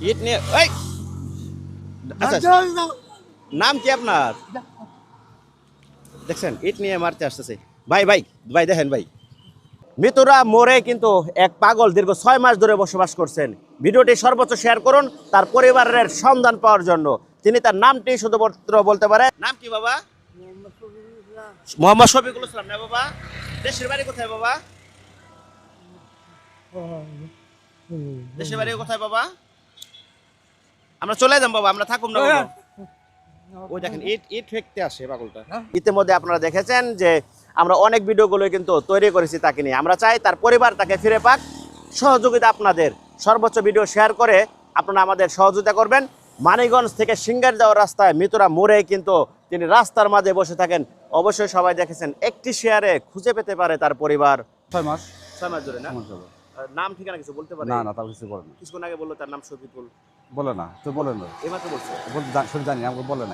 ইট নিয়ে এই আচ্ছা নাম কি আপনার? দেখছেন ইট নিয়ে মারতে আসতেছে। ভাই ভাই ভাই দেখেন ভাই, মিতুরা মোড়ে কিন্তু এক পাগল দীর্ঘ 6 মাস ধরে বসবাস করছেন। ভিডিওটি সর্বোচ্চ শেয়ার করুন তার পরিবারের সন্ধান পাওয়ার জন্য। তিনি তার নামটি শুধুমাত্র বলতে পারে। নাম কি বাবা? মোহাম্মদ শফিকুল ইসলাম না বাবা? দেশের বাড়ি কোথায় বাবা? দেশের বাড়ি কোথায় বাবা? আমরা চলে যাম বাবা, আমরা থাকুম না বাবা। ওই দেখেন ইট ইট ফেকতে আসে পাগলটা। ইতিমধ্যে আপনারা দেখেছেন যে আমরা অনেক ভিডিওগুলো কিন্তু তৈরি করেছি তাকে নিয়ে। আমরা চাই তার পরিবার তাকে ফিরে পাক। সহযোগিতা আপনাদের, সর্বোচ্চ ভিডিও শেয়ার করে আপনারা আমাদের সহযোগিতা করবেন। মানিকগঞ্জ থেকে সিঙ্গার যাওয়ার রাস্তায় মিতুরা মোড়ে কিন্তু তিনি রাস্তার মাঝে বসে থাকেন। অবশ্যই সবাই দেখেছেন, একটি শেয়ারে খুঁজে পেতে পারে তার পরিবার। 6 মাস। 6 মাস ধরে না? 6 মাস হলো। নাম ঠিকানা কিছু বলতে পারে? না না, তাও কিছু বলে না। কিছুক্ষণ আগে বললো তার নাম শফিকুল। বলে না, তো বলে না। এমাত্র বলছে। বলতে শুধু জানি, আমাকে বলে না।